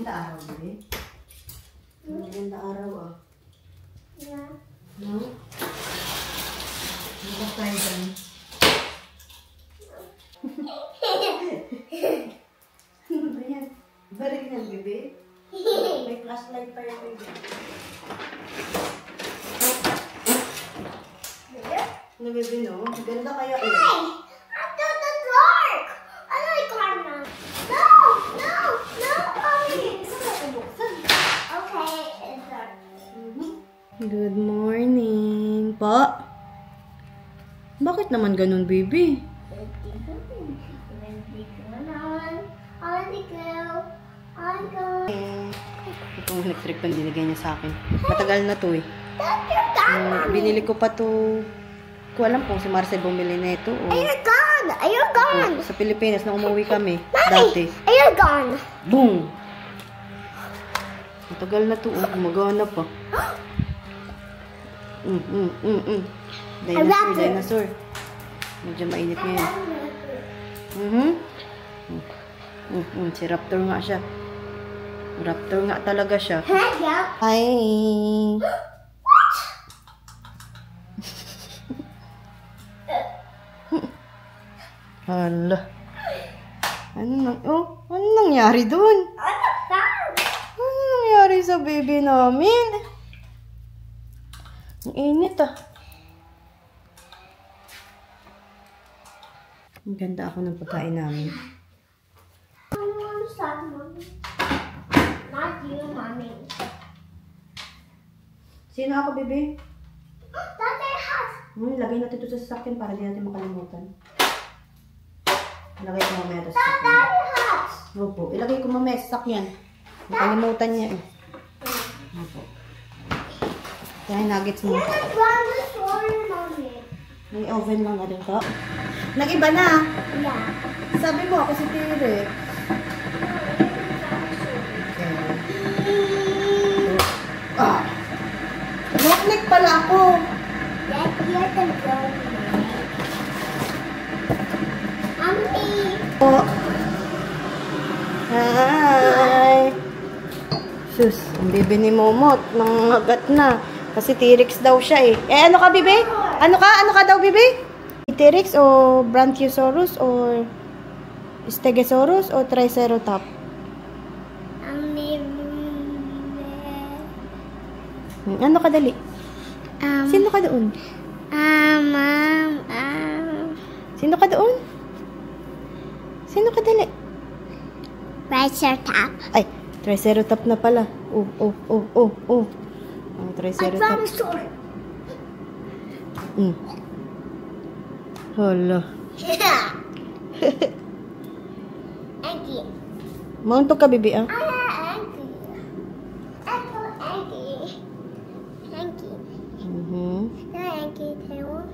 Maganda araw, bebe. Maganda araw, ah. Yeah. No? Ano tayo dyan? Ano ba yan? Barig yan, bebe. May flashlight pa yan, bebe. Ano, bebe, no? Ganda kaya eh. Hey! After the dark! I like Karna. No! No! No, mommy! Okay, it's dark. Good morning, po. Bakit naman ganun, baby? Itong electric pan dinigay niya sa akin. Matagal na to eh. Binili ko pa to. Ko alam kung si Marcel bumili na ito. O, You're gone! You're gone! sa Pilipinas na umuwi kami. Mommy! Dati. You're gone! Boom! Matagal na to. Gumagana pa. Dinosaur, dinosaur. Medyo mainit ngayon. Si Raptor nga siya. Raptor nga talaga siya. Hi! Hala. Ano nangyari dun? Ano nangyari sa baby namin? Ang init ah. Ang ganda ako ng pagkain namin. Not you, mommy. Sino ako, bebe? That's our house. Lagay natin ito sa sasakyan para di natin makalimutan. Ilagay ko mamaya ito sa That's sasakyan. our house. Opo, ilagay ko mamaya sa sasakyan. Makalimutan niya eh. Opo. Kaya nuggets mo. You're the brightest one, mommy. May oven lang na rin ko. Nag-iba na. Yeah. Sabi mo ako si Tere. Ah! Rockneck pala ako. Yes, you're the brightest. Mommy. Oh. Hi! Sus, ang bibi ni Momot. Nangagat na. Kasi T-Rex daw siya eh. Eh, ano ka, bibi? Ano ka? Ano ka daw, bibi? T-Rex o Brachiosaurus or Stegosaurus o Triceratops? Ano ka dali? Sino ka doon? Sino ka doon? Sino ka dali? Triceratops. Ay, Triceratops na pala. Oh. Ang Triceratops. Hala. Yeah. Aggie. Mauntok ka, bibi, ah? Aggie. Aggie. Aggie tail.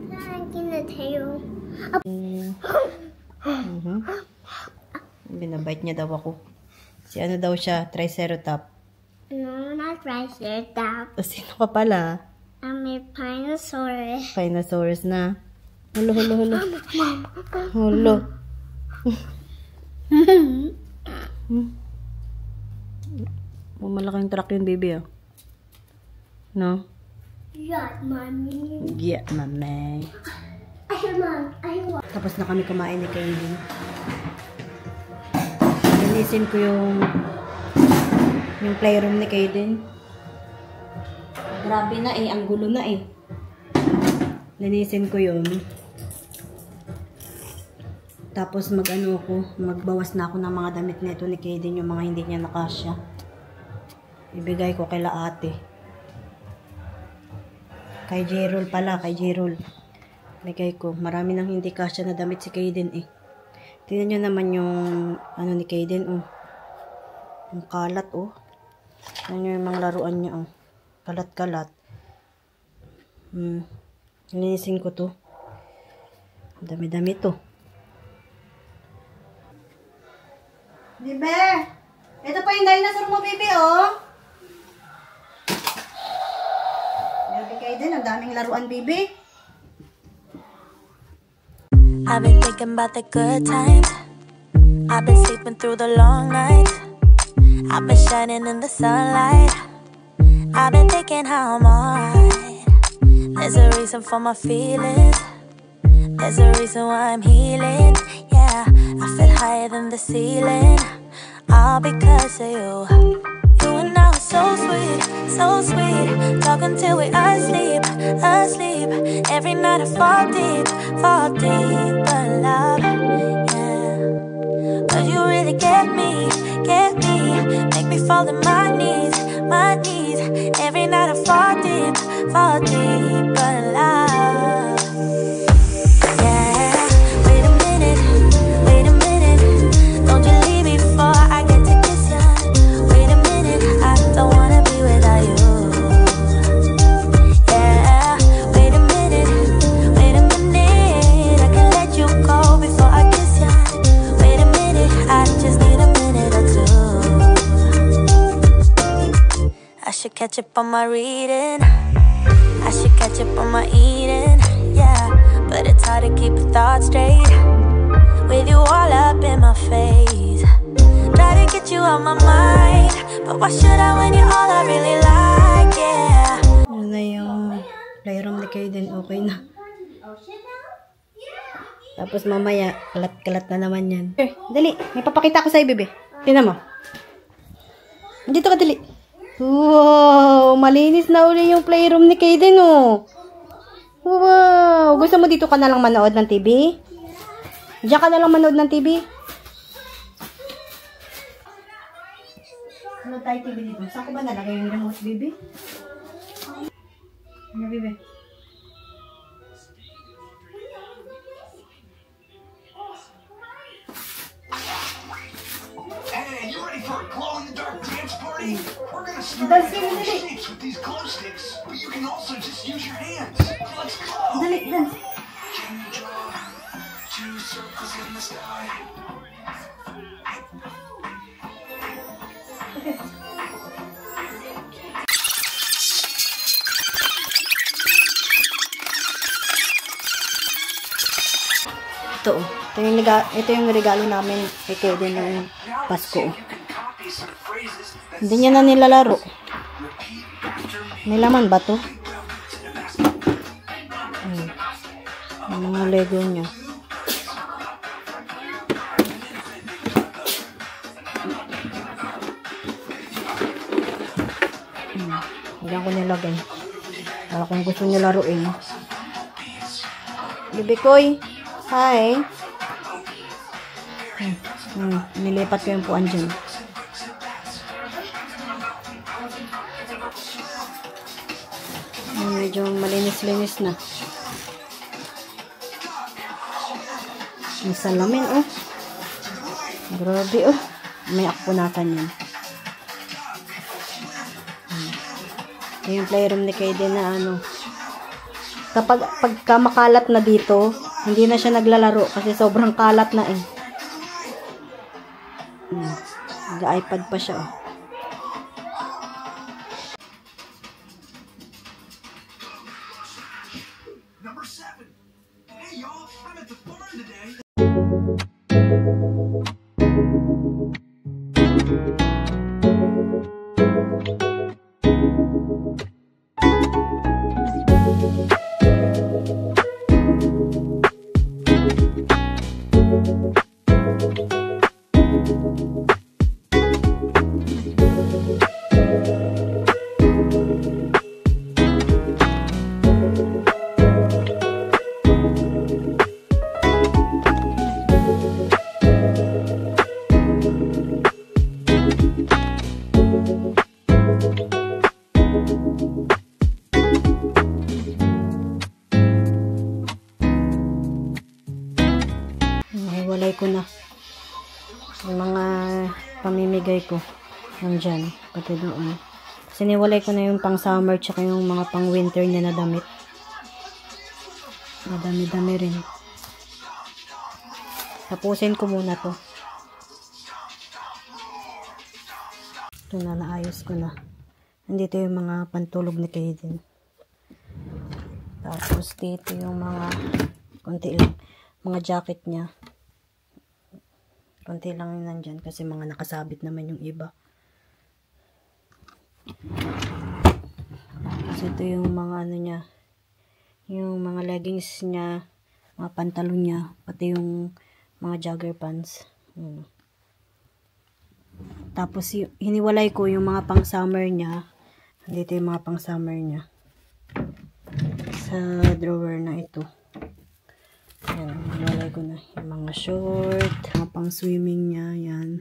Aggie the tail. Binabite niya daw ako. Si ano daw siya? Triceratops. No, not Triceratops. O, sino ka pala? I'm a Spinosaurus. Spinosaurus na. Hulo. Hulo. Malaking truck yun, baby, ah. No? Yeah, mommy. Yeah, mami. Mom. Tapos na kami kumain ni Kaylin. Linisin ko yung playroom ni Kaylin. Grabe na eh, ang gulo na eh. Linisin ko yun. Tapos magbawas na ako ng mga damit nito ni Kaylin, yung mga hindi niya nakasya. Ibigay ko kay ate. Kay Jerol pala, kay Jerol. Bigay ko. Marami nang hindi kasya na damit si Kaylin eh. Tingnan nyo naman yung ano ni Kaylin, oh. Yung kalat, oh. Tingnan nyo yung mga laruan niya, oh. Kalat-kalat. Linisin ko to. Dami-dami to. Bibe! Ito pa yung dinosaur mo, baby, oh. Grabe kayo din. Ang daming laruan, baby. I've been thinking about the good times. I've been sleeping through the long nights. I've been shining in the sunlight. I've been thinking how I'm alright. There's a reason for my feelings. There's a reason why I'm healing. Yeah, I feel higher than the ceiling. All because of you. You and I were so sweet, so sweet. Talking till we asleep, asleep. Every night I fall deep, but love, yeah. Cause you really get me, make me fall to my knees, my knees. Every night I fall deep, but love, yeah. Wait a minute, don't you leave me before I get to kiss ya. Wait a minute, I don't wanna be without you. Yeah, wait a minute, I can let you go before I kiss ya. Wait a minute, I just need a minute or two. I should catch up on my reading, I should catch up on my eating, yeah. But it's hard to keep a thought straight with you all up in my face. Try to get you out my mind, but why should I when you're all I really like, yeah. Ano na yung playroom ni Kaden, okay na. Tapos mamaya, kalat-kalat na naman yan. Dali, may papakita ko sa'yo, bebe. Tingnan mo. Dito ka, dali. Wow, malinis na uli yung playroom ni Kaden, oh. Wow, gusto mo dito ka na lang manood ng TV? Diyan ka na lang manood ng TV? Ano tayo TV dito? Saan ko ba nalagay yung remote, baby? Ano, baby? Hey, you ready for a glow-in-the-dark dance party? We're gonna start with shapes with these glow sticks, but you can also just use your hands. Let's go! Dali, dance. Can you draw 2 circles in the sky? Ito, ito yung regalo namin kay Kaden ng Pasko. Hindi niya na nilalaro. May laman ba to? Yung mga Lego niya. Diyan ko nilagay. Para kung gusto niya laruin. Bibi Koy, hi. Nilipat ko yung puan dyan. Medyo malinis-linis na. Ang salamin, oh. Grabe, oh. May akpunatan yan. Yung playroom ni Kaden na ano. Pagka makalat na dito, hindi na siya naglalaro kasi sobrang kalat na eh. Nag-iPad pa siya, oh. Number 7. Hey y'all, I'm at the barn today. Hiwalay ko na yung mga pamimigay ko nandyan, pati doon. Kasi niwalay ko na yung pang summer tsaka yung mga pang winter niya na damit. Madami-dami rin. Tapusin ko muna to. Ito na, naayos ko na. Nandito yung mga pantulog ni Kaden. Tapos dito yung mga konti lang, mga jacket niya. Konti lang yung nandyan kasi mga nakasabit naman yung iba. Tapos ito yung mga ano niya. Yung mga leggings niya. Mga pantalon niya. Pati yung mga jogger pants. Tapos hiniwalay ko yung mga pang summer niya. Dito yung mga pang summer niya. Sa drawer na ito. Ayan, hiniwalay ko na. Yung mga short. Mga pang swimming niya. Yan.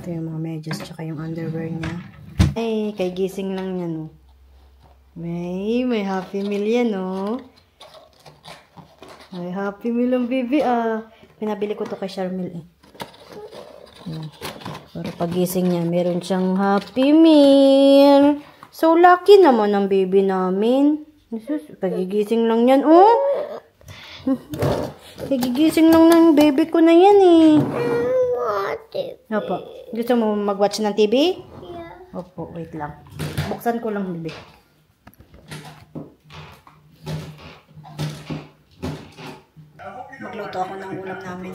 Ito yung mga medyas. Tsaka yung underwear niya. Ay, kay gising lang yan, oh. May Happy Meal yan, oh. May Happy Meal ang baby, ah. Pinabili ko to kay Charmel, eh. Para pagising niya, meron siyang Happy Meal. So, lucky naman ang baby namin. Pagigising lang yan, oh. Pagigising lang ng baby ko na yan, eh. Opo. Gusto mo mag-watch ng TV? Yeah. Opo, wait lang. Buksan ko lang, baby. Magluto ako ng ulam namin.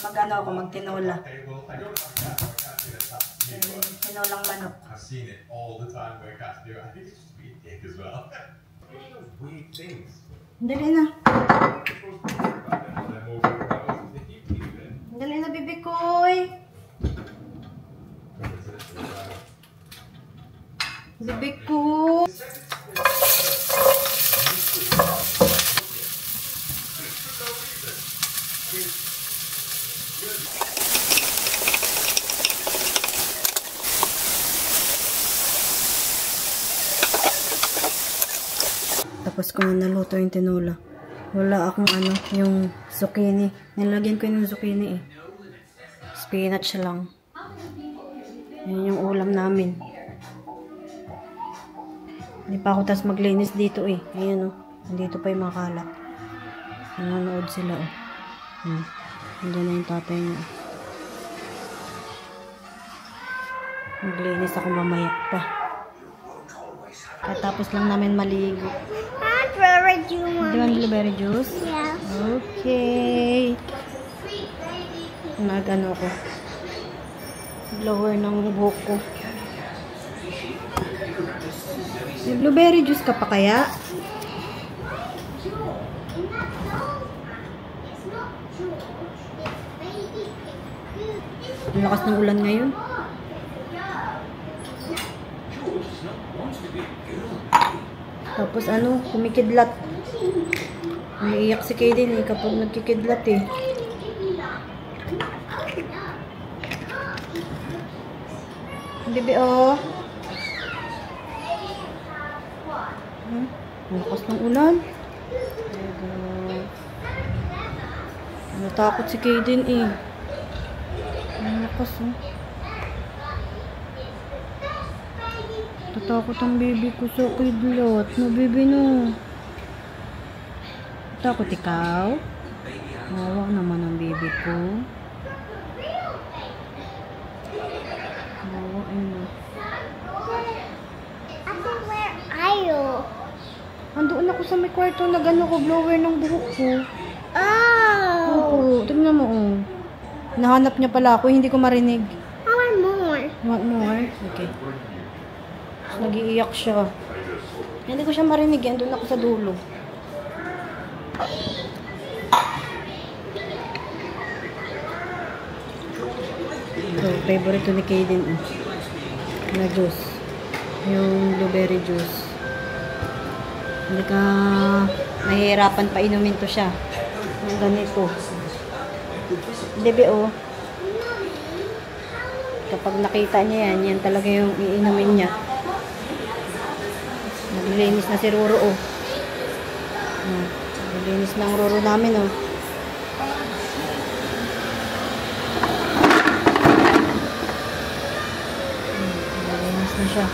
Mag-ano ako, magtinola. Tinolang manok. I've seen it all the time where cats do it. I think it's just being dick as well. Weird things. Dali na. Dali na, bibi koy. Bibi ko. Tapos ko na naluto yung tinola. Wala akong ano, yung zucchini. Nilagyan ko yung zucchini, eh. Spinach lang. Yan yung ulam namin. Hindi pa ako tas maglinis dito, eh. Ayan, oh. Nandito pa yung mga kalat. Nanonood sila, oh. Nandiyan na yung tatay niya. Maglinis ako mamaya pa. Katapos lang namin maligo. Do you want blueberry juice? Yeah. Okay. Nag-ano ko. Blower ng buhok ko. May blueberry juice ka pa kaya? Ang lakas ng ulan ngayon. Tapos ano, kumikidlat. Umiiyak si Kaden, eh kapag nagkikidlat, eh. Bebe, oh. Ang lakas ng ulan. Natakot si Kaden, eh. Ang lakas, oh. Tatakot ang baby ko sa kidlat. No, baby, no. Takot ikaw? Nawa naman ang baby ko. Nawa, ano. Ate, where are you? Andoon ako sa may kwarto. Nag-ano ko, blower ng buhok ko. Oh! Oo, tignan mo, oh. Nahanap niya pala ako. Hindi ko marinig. I want more. You want more? Okay. Nag-iiyak siya. Hindi ko siya marinig. Andun ako sa dulo. So, favorite to ni Kaden, na juice. Yung blueberry juice. Hindi ka mahihirapan pa inumin to siya. Yung ganito. Bebe, oh. Kapag nakita niya yan, yan talaga yung iinumin niya. Naglilinis na si Roro, oh. Naglilinis na ang Roro namin, oh. Naglilinis na siya.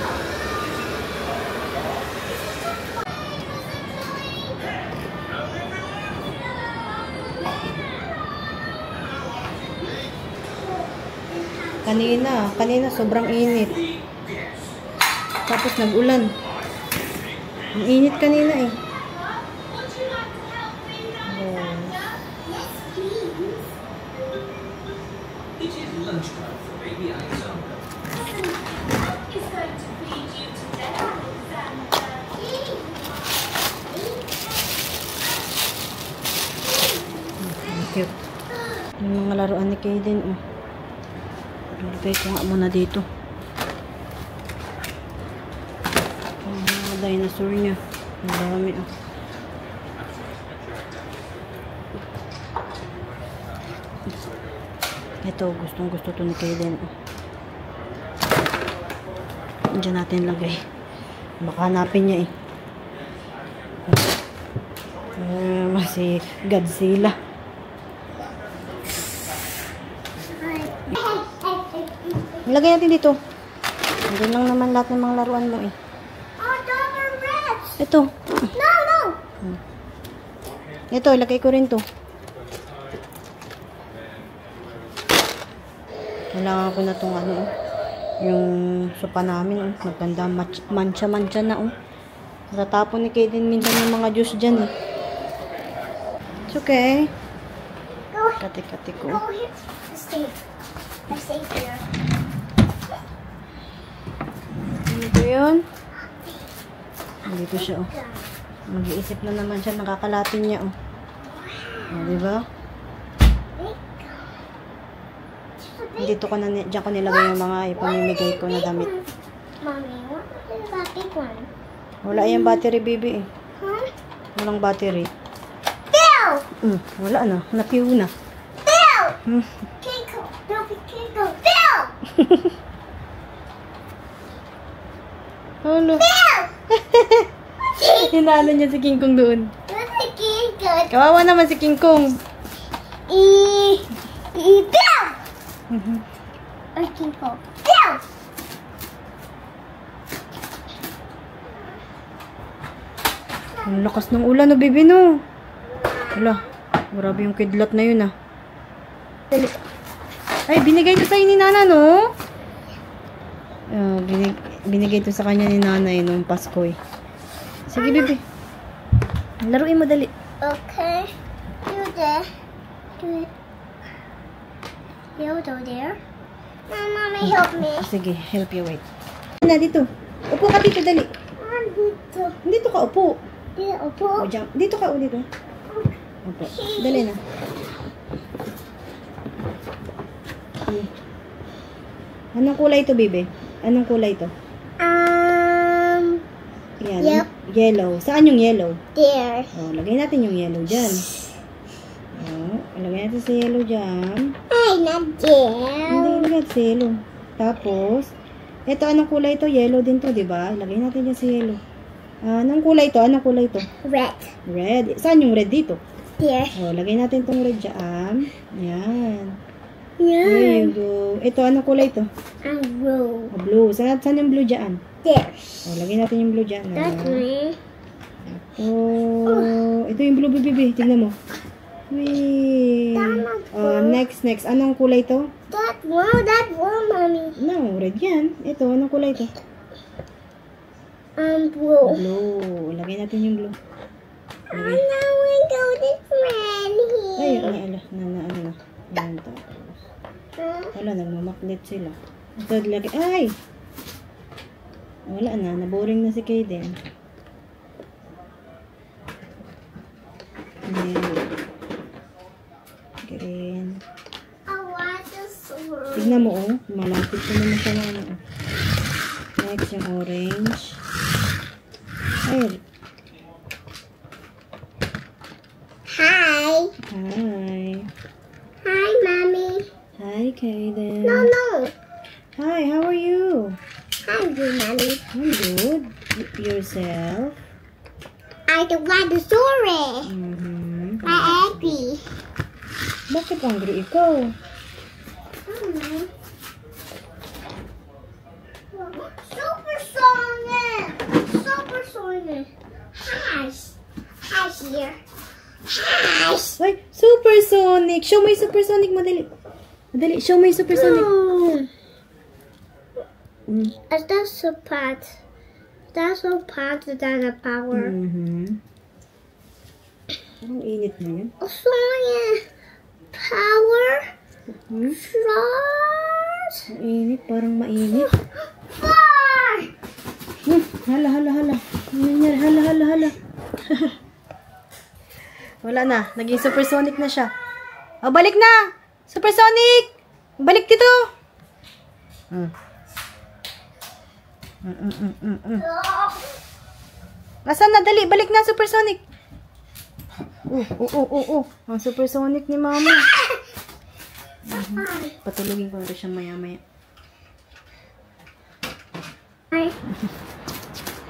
Kanina sobrang init. Tapos nag-ulan. Ang init kanina, eh. cute. Yung mga laruan ni Kaden, oh. Ilagay ko nga muna dito. Yung mga dinosaur niya. Ang dami, oh. Ito, gustong gusto to ni Kaden, oh. Diyan natin lagay. Baka hanapin niya, eh. Si Godzilla. Ilagay natin dito. Hindi lang naman lahat ng mga laruan mo, eh. Oh, those are reds. Ito. No, no. Ito, ilagay ko rin to. Kailangan ko na itong ano, yung sopa namin, oh. Maganda, mancha-mancha na, oh. Natatapon ni Kaden minsan yung mga juice dyan, eh. It's okay. Go, Kati-kati ko. go here. Stay. I stay here. Ano ba yun? Dito siya, oh. Mag-iisip na naman siya, nakakalatin niya, oh. Oh, diba? Dito ko na, dyan ko nilagay yung mga ipamimigay ko na damit. Mommy, what is that big one? Wala yung battery, baby, eh. Huh? Walang battery. Bill! Wala na. Napiw na. Bill! Hmm. Kinko! Kinko! Bill! Hala. Bill! Hinalo niya si King Kong doon. What's the Kinko? Kawawa naman si King Kong. Bill! Or Kinko? Bill! Ang lakas ng ulan, no, baby, no. Hala. Grabe yung kidlat na yun, ah. Dali. Ay, binigay to sa'yo ni Nana, no? Binigay to sa kanya ni Nanay noong Pasko, eh. Sige, baby. Laruin mo, dali. Okay. You there. Do it. You go there. Mommy, help me. Sige, help you, wait. Na, dito. Upo ka dito, dali. Dito. Dito ka, upo. Dito po. O, dyan. Dito ka, o, dito. Upo. Dali na. Anong kulay ito, baby? Anong kulay ito? Yan. Yep. Yellow. Saan yung yellow? There. O, lagay natin yung yellow dyan. O, lagay natin sa yellow dyan. Ay, not there. Hindi, lagay natin sa yellow. Tapos, ito, anong kulay ito? Yellow din to, diba? Lagay natin dyan sa yellow. Anong kulay ito? Anong kulay ito? Red. Red. Saan yung red dito? There. O, lagay natin tong red dyan. Yan. There Yeah. you go. Ito, anong kulay ito? Blue. O, blue. Saan yung blue dyan? There. O, lagay natin yung blue dyan. That's me. Ito yung blue, baby. Tingnan mo. Wait. Next. Anong kulay ito? That one, mommy. No, red yan. Ito, anong kulay ito? Blue. Blue. Lagay natin yung blue. Oh, now we go this red Ay, here. ano na. Yan, tapos. Wala, nagmamaklit sila. Ito, lagay. Ay! Wala na, naboring na si Kaden. Green. I want this one. Tignan mo, oh. Malapit ko naman siya na ano. Next, yung orange. Ay. Hi. Hi. Hi, mommy. Hi, Kaden. No. Hi, how are you? I'm good, mommy. I'm good. Yourself? I don't want the story. Mm-hmm. I'm happy. Bakit hungry ikaw? Supersonic. Hi here. Hi. Ay, supersonic! Show mo yung supersonic, madali. Madali, show mo yung supersonic. That's so part. That's so part of the power. Mm-hmm. Parang init na yun. Sonic. Power. Hmm? Flash. Ang init, parang mainit. Fire. Hala. Ano nangyari? Hala. Wala na. Naging supersonic na siya. O, balik na. Supersonic. Balik dito. Nasaan na? Dali. Balik na, Supersonic. Ang Supersonic ni Mama. Patulugin ko na siya maya-maya.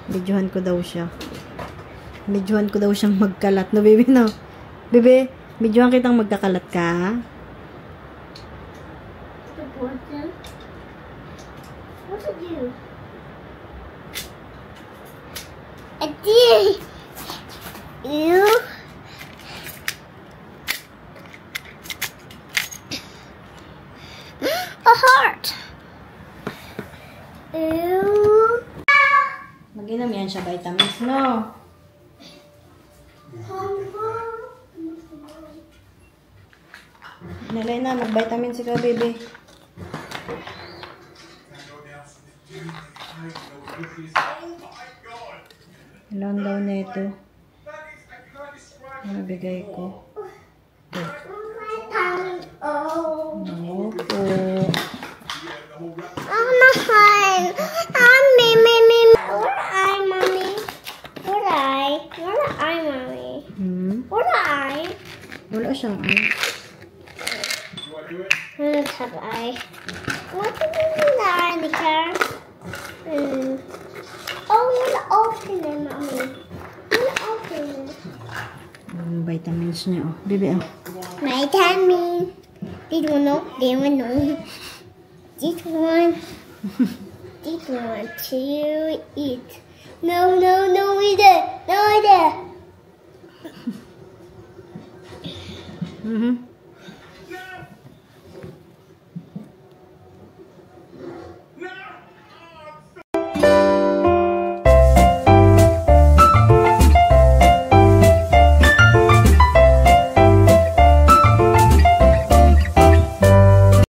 Videohan ko daw siya. Videohan ko daw siyang magkalat. No, baby, no? Bebe, videohan kitang magkakalat ka. What to do? I did. You. A heart. Ew. Mag-inom yan siya vitamins, no? Nalay na, mag-vitamins ka, baby. Ilan daw na ito? Ano bigay ko? Oh. Opo. Oh, nahan. Me. Where I, mommy? Where I, mommy? Where I? Wala siyang ay. Have I? What did you do that in the car? Oh, you want to open it, mommy. You want to open it. Vitamins niya, oh. Baby, oh. Vitamin. This one, no. This one, no. This one. This one to eat. No, eat it. No, eat it.